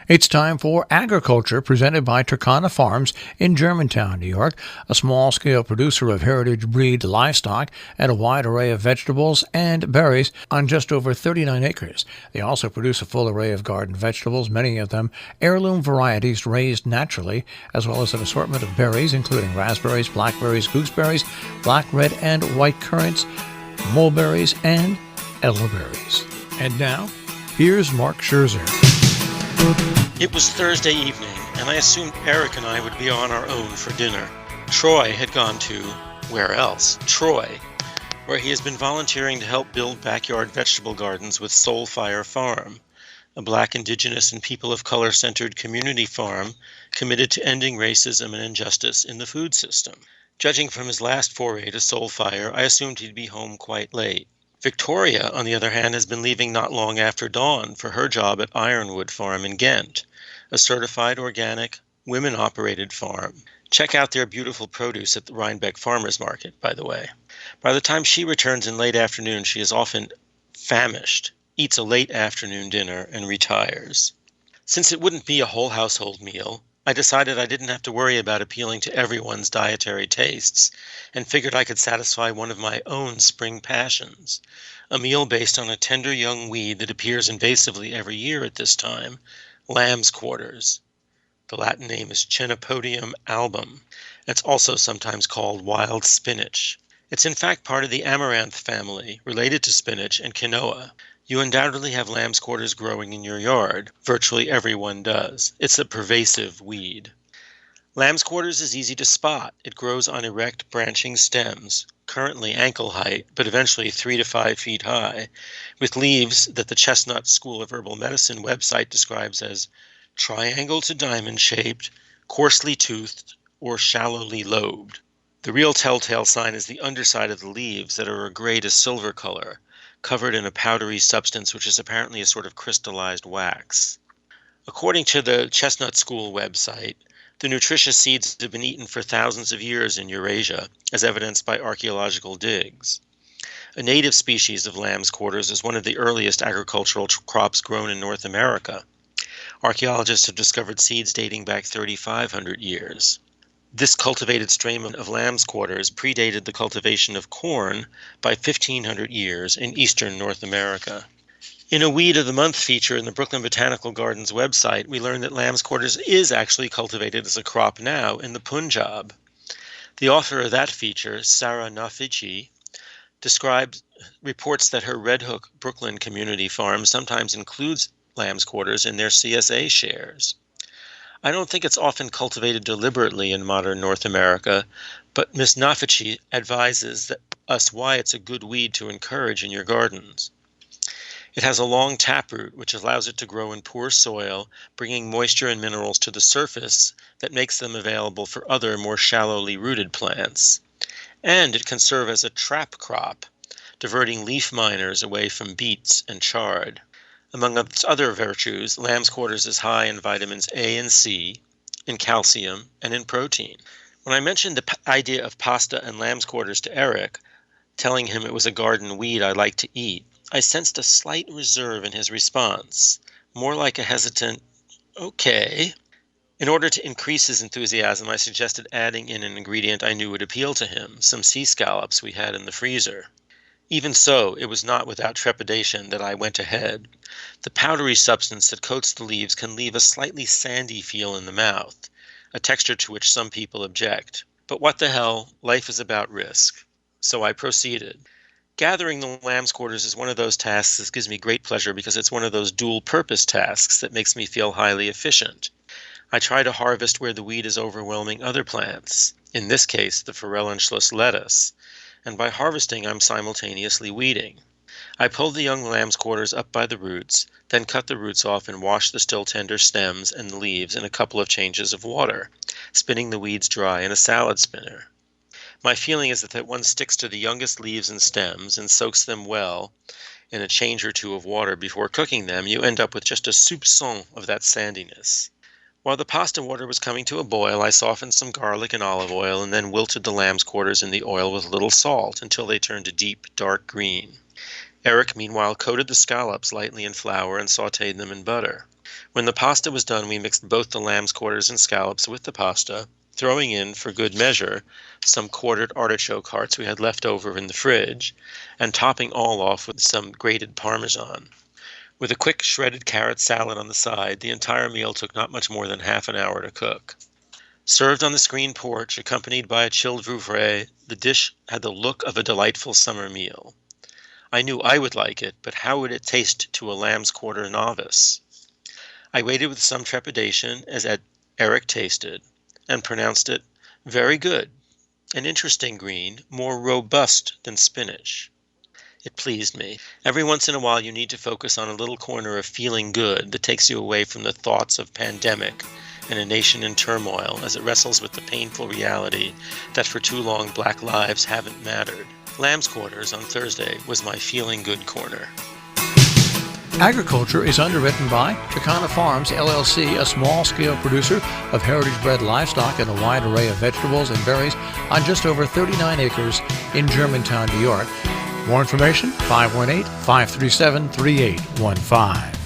It's time for Agriculture, presented by Turkana Farms in Germantown, New York, a small-scale producer of heritage breed livestock and a wide array of vegetables and berries on just over 39 acres. They also produce a full array of garden vegetables, many of them heirloom varieties raised naturally, as well as an assortment of berries, including raspberries, blackberries, gooseberries, black, red, and white currants, mulberries, and elderberries. And now, here's Mark Scherzer. It was Thursday evening, and I assumed Eric and I would be on our own for dinner. Troy had gone to, where else? Troy, where he has been volunteering to help build backyard vegetable gardens with Soulfire Farm, a Black, Indigenous, and people of color-centered community farm committed to ending racism and injustice in the food system. Judging from his last foray to Soulfire, I assumed he'd be home quite late. Victoria, on the other hand, has been leaving not long after dawn for her job at Ironwood Farm in Ghent, a certified organic, women-operated farm. Check out their beautiful produce at the Rhinebeck Farmers Market, by the way. By the time she returns in late afternoon, she is often famished, eats a late afternoon dinner, and retires. Since it wouldn't be a whole household meal, I decided I didn't have to worry about appealing to everyone's dietary tastes, and figured I could satisfy one of my own spring passions, a meal based on a tender young weed that appears invasively every year at this time, lamb's quarters. The Latin name is Chenopodium album. It's also sometimes called wild spinach. It's in fact part of the amaranth family, related to spinach and quinoa. You undoubtedly have lamb's quarters growing in your yard. Virtually everyone does. It's a pervasive weed. Lamb's quarters is easy to spot. It grows on erect, branching stems, currently ankle height, but eventually 3 to 5 feet high, with leaves that the Chestnut School of Herbal Medicine website describes as triangle to diamond-shaped, coarsely toothed, or shallowly lobed. The real telltale sign is the underside of the leaves that are a gray to silver color, covered in a powdery substance which is apparently a sort of crystallized wax. According to the Chestnut School website, the nutritious seeds have been eaten for thousands of years in Eurasia, as evidenced by archaeological digs. A native species of lamb's quarters is one of the earliest agricultural crops grown in North America. Archaeologists have discovered seeds dating back 3,500 years. This cultivated strain of lamb's quarters predated the cultivation of corn by 1,500 years in eastern North America. In a Weed of the Month feature in the Brooklyn Botanical Gardens website, we learned that lamb's quarters is actually cultivated as a crop now in the Punjab. The author of that feature, Sarah Nafichi, reports that her Red Hook Brooklyn community farm sometimes includes lamb's quarters in their CSA shares. I don't think it's often cultivated deliberately in modern North America, but Ms. Nafichi advises us why it's a good weed to encourage in your gardens. It has a long taproot, which allows it to grow in poor soil, bringing moisture and minerals to the surface that makes them available for other, more shallowly rooted plants. And it can serve as a trap crop, diverting leaf miners away from beets and chard. Among its other virtues, lamb's quarters is high in vitamins A and C, in calcium, and in protein. When I mentioned the idea of pasta and lamb's quarters to Eric, telling him it was a garden weed I like to eat, I sensed a slight reserve in his response, more like a hesitant, okay. In order to increase his enthusiasm, I suggested adding in an ingredient I knew would appeal to him, some sea scallops we had in the freezer. Even so, it was not without trepidation that I went ahead. The powdery substance that coats the leaves can leave a slightly sandy feel in the mouth, a texture to which some people object. But what the hell, life is about risk. So I proceeded. Gathering the lamb's quarters is one of those tasks that gives me great pleasure because it's one of those dual-purpose tasks that makes me feel highly efficient. I try to harvest where the weed is overwhelming other plants, in this case the forellenschluss lettuce, and by harvesting I'm simultaneously weeding. I pulled the young lamb's quarters up by the roots, then cut the roots off and washed the still tender stems and the leaves in a couple of changes of water, spinning the weeds dry in a salad spinner. My feeling is that one sticks to the youngest leaves and stems and soaks them well in a change or two of water before cooking them. You end up with just a soupçon of that sandiness. While the pasta water was coming to a boil, I softened some garlic and olive oil and then wilted the lamb's quarters in the oil with a little salt until they turned a deep, dark green. Eric, meanwhile, coated the scallops lightly in flour and sautéed them in butter. When the pasta was done, we mixed both the lamb's quarters and scallops with the pasta, throwing in, for good measure, some quartered artichoke hearts we had left over in the fridge, and topping all off with some grated Parmesan. With a quick shredded carrot salad on the side, the entire meal took not much more than half an hour to cook. Served on the screen porch, accompanied by a chilled foray, the dish had the look of a delightful summer meal. I knew I would like it, but how would it taste to a lamb's quarter novice? I waited with some trepidation as Eric tasted, and pronounced it very good, an interesting green, more robust than spinach. It pleased me. Every once in a while you need to focus on a little corner of feeling good that takes you away from the thoughts of pandemic and a nation in turmoil as it wrestles with the painful reality that for too long black lives haven't mattered. Lamb's Quarters on Thursday was my feeling good corner. Agriculture is underwritten by Turkana Farms, LLC, a small-scale producer of heritage-bred livestock and a wide array of vegetables and berries on just over 39 acres in Germantown, New York. More information, 518-537-3815.